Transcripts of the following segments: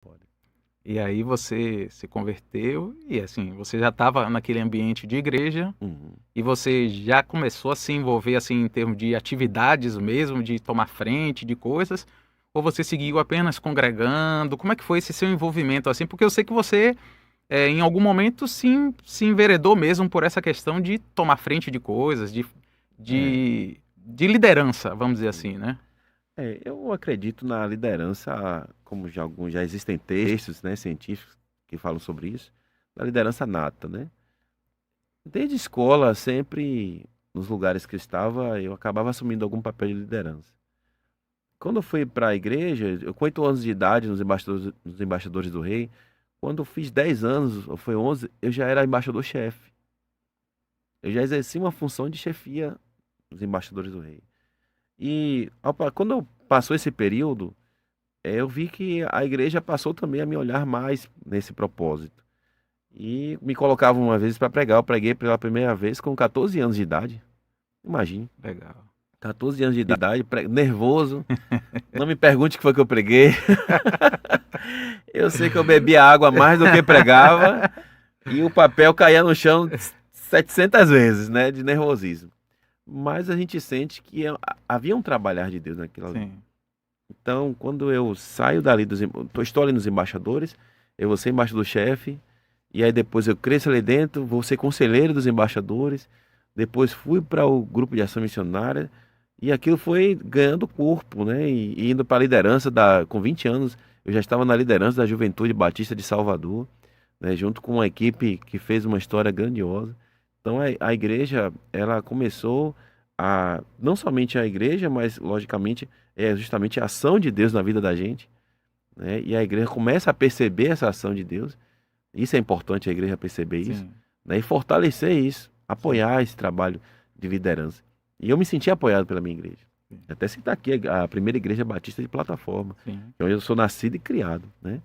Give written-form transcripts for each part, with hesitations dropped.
Pode. E aí você se converteu e, assim, você já estava naquele ambiente de igreja Uhum. e você já começou a se envolver, assim, em termos de atividades mesmo, de tomar frente de coisas, ou você seguiu apenas congregando? Como é que foi esse seu envolvimento, assim? Porque eu sei que você, em algum momento se enveredou mesmo por essa questão de tomar frente de coisas, É, de liderança, vamos dizer sim. assim, né? Eu acredito na liderança, como já existem textos, né, científicos que falam sobre isso, da liderança nata, né? Desde escola, sempre nos lugares que eu estava, eu acabava assumindo algum papel de liderança. Quando eu fui para a igreja, eu com 8 anos de idade, nos embaixadores do rei, quando eu fiz 10 anos, ou foi 11, eu já era embaixador-chefe. Eu já exerci uma função de chefia nos embaixadores do rei. E quando passou esse período, eu vi que a igreja passou também a me olhar mais nesse propósito. E me colocavam uma vez para pregar. Eu preguei pela primeira vez com 14 anos de idade. Imagine, Legal. 14 anos de idade, nervoso. Não me pergunte o que foi que eu preguei. Eu sei que eu bebia água mais do que pregava e o papel caía no chão 700 vezes, né, de nervosismo. Mas a gente sente que havia um trabalhar de Deus naquilo ali. Sim, Então, quando eu saio dali estou ali nos embaixadores, eu vou ser embaixador-chefe, e aí depois eu cresço ali dentro, vou ser conselheiro dos embaixadores, depois fui para o grupo de ação missionária, e aquilo foi ganhando corpo, né? E indo para a liderança com 20 anos, eu já estava na liderança da Juventude Batista de Salvador, né? Junto com uma equipe que fez uma história grandiosa. Então a igreja, ela começou não somente a igreja, mas logicamente é justamente a ação de Deus na vida da gente, né? E a igreja começa a perceber essa ação de Deus. Isso é importante a igreja perceber isso, sim, né? E fortalecer isso, sim, apoiar esse trabalho de liderança. E eu me senti apoiado pela minha igreja. sim, Até citar aqui a primeira igreja batista de plataforma, sim. que é onde eu sou nascido e criado, né?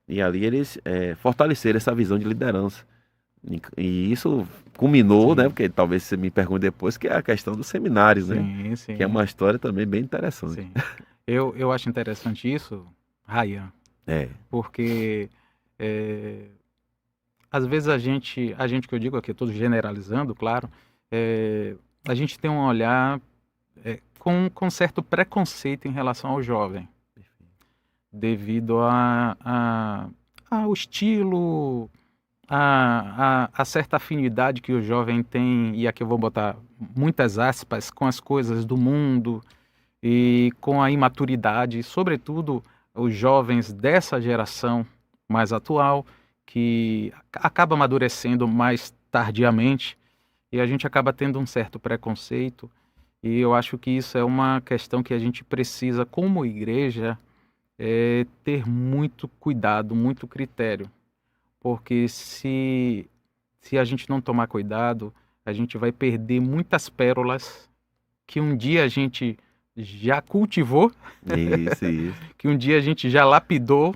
E ali eles fortaleceram essa visão de liderança. E isso culminou, né? Sim, Porque talvez você me pergunte depois, que é a questão do seminário, né? sim, Que é sim, uma história também bem interessante. sim. Eu acho interessante isso, Ryan, É. porque às vezes a gente que eu digo aqui, estou generalizando, claro, eh, a gente tem um olhar com certo preconceito em relação ao jovem, devido ao estilo, a certa afinidade que o jovem tem, e aqui eu vou botar muitas aspas, com as coisas do mundo, e com a imaturidade, sobretudo os jovens dessa geração mais atual, que acaba amadurecendo mais tardiamente e a gente acaba tendo um certo preconceito. E eu acho que isso é uma questão que a gente precisa, como igreja, ter muito cuidado, muito critério, porque se a gente não tomar cuidado, a gente vai perder muitas pérolas que um dia a gente já cultivou, Isso. que um dia a gente já lapidou,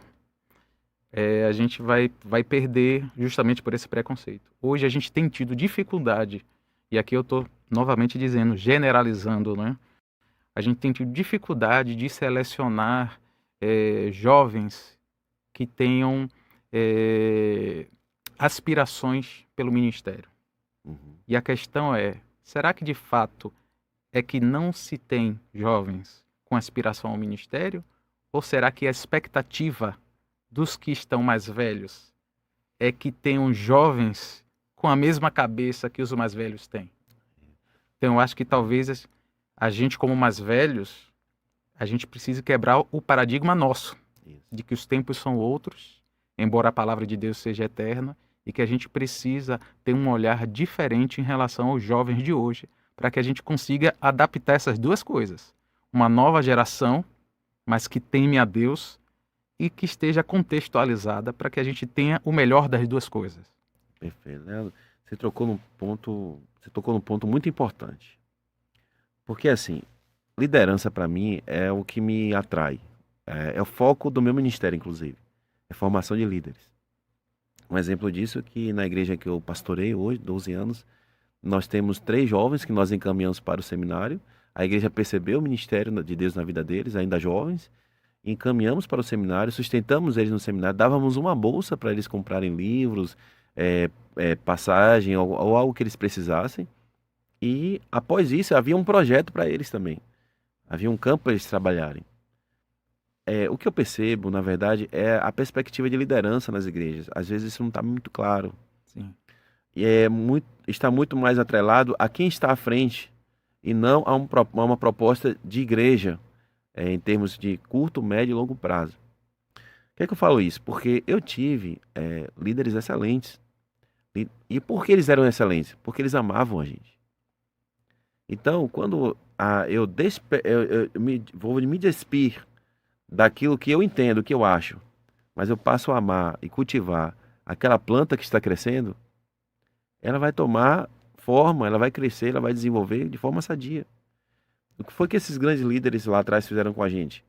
a gente vai perder justamente por esse preconceito. Hoje a gente tem tido dificuldade, e aqui eu estou novamente dizendo, generalizando, né? A gente tem tido dificuldade de selecionar jovens que tenham eh, aspirações pelo ministério. Uhum. E a questão é, será que de fato é que não se tem jovens com aspiração ao ministério? Ou será que a expectativa dos que estão mais velhos é que tenham jovens com a mesma cabeça que os mais velhos têm? Então, eu acho que talvez a gente, como mais velhos, a gente precise quebrar o paradigma nosso, Isso. de que os tempos são outros, embora a palavra de Deus seja eterna, e que a gente precisa ter um olhar diferente em relação aos jovens de hoje, para que a gente consiga adaptar essas duas coisas. Uma nova geração, mas que teme a Deus e que esteja contextualizada para que a gente tenha o melhor das duas coisas. Perfeito, né? Você tocou num ponto muito importante. Porque assim, liderança para mim é o que me atrai. É o foco do meu ministério, inclusive. É formação de líderes. Um exemplo disso é que na igreja que eu pastorei hoje, 12 anos, nós temos 3 jovens que nós encaminhamos para o seminário. A igreja percebeu o ministério de Deus na vida deles, ainda jovens, encaminhamos para o seminário, sustentamos eles no seminário, dávamos uma bolsa para eles comprarem livros, passagem ou algo que eles precisassem. E após isso havia um projeto para eles também. Havia um campo para eles trabalharem. O que eu percebo, na verdade, é a perspectiva de liderança nas igrejas. Às vezes isso não está muito claro. Sim. E está muito mais atrelado a quem está à frente e não a uma proposta de igreja, em termos de curto, médio e longo prazo. Por que é que eu falo isso? Porque eu tive líderes excelentes. E por que eles eram excelentes? Porque eles amavam a gente. Então, quando vou me despir daquilo que eu entendo, que eu acho, mas eu passo a amar e cultivar aquela planta que está crescendo, ela vai tomar forma, ela vai crescer, ela vai desenvolver de forma sadia. O que foi que esses grandes líderes lá atrás fizeram com a gente?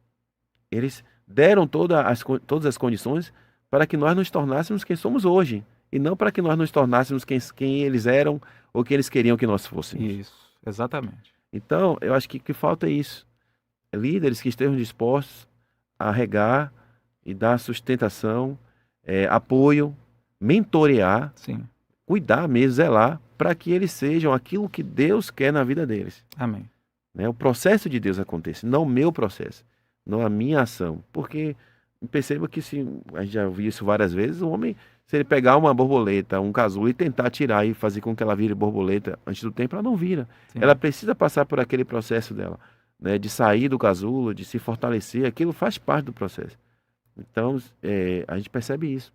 Eles deram todas as condições para que nós nos tornássemos quem somos hoje, e não para que nós nos tornássemos quem eles eram ou quem eles queriam que nós fôssemos. Isso, exatamente. Então, eu acho que o que falta é isso. Líderes que estejam dispostos a regar e dar sustentação, apoio, mentorear, Sim. cuidar mesmo, zelar, para que eles sejam aquilo que Deus quer na vida deles. Amém. O processo de Deus acontece, não o meu processo, não a minha ação. Porque perceba que, a gente já viu isso várias vezes, o homem, se ele pegar uma borboleta, um casulo e tentar tirar e fazer com que ela vire borboleta antes do tempo, ela não vira. Sim. Ela precisa passar por aquele processo dela, de sair do casulo, de se fortalecer, aquilo faz parte do processo. Então, a gente percebe isso.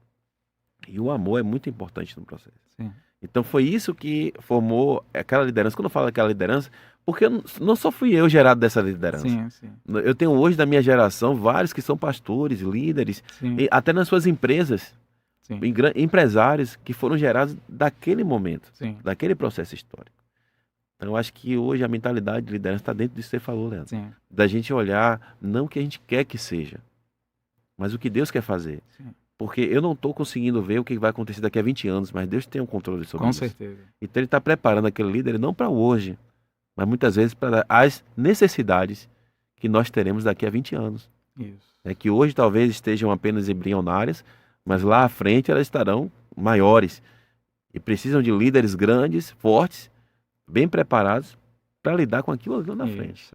E o amor é muito importante no processo. Sim. Então foi isso que formou aquela liderança. Quando eu falo aquela liderança, porque não só fui eu gerado dessa liderança. Sim, sim. Eu tenho hoje da minha geração vários que são pastores, líderes, Sim. até nas suas empresas, Sim. empresários que foram gerados daquele momento, Sim. daquele processo histórico. Então eu acho que hoje a mentalidade de liderança está dentro disso que você falou, Leandro. Sim. Da gente olhar não o que a gente quer que seja, mas o que Deus quer fazer. Sim. Porque eu não estou conseguindo ver o que vai acontecer daqui a 20 anos, mas Deus tem um controle sobre isso. Com certeza. Então ele está preparando aquele líder não para hoje, mas muitas vezes para as necessidades que nós teremos daqui a 20 anos. Isso. Que hoje talvez estejam apenas embrionárias, mas lá à frente elas estarão maiores. E precisam de líderes grandes, fortes, bem preparados para lidar com aquilo na frente.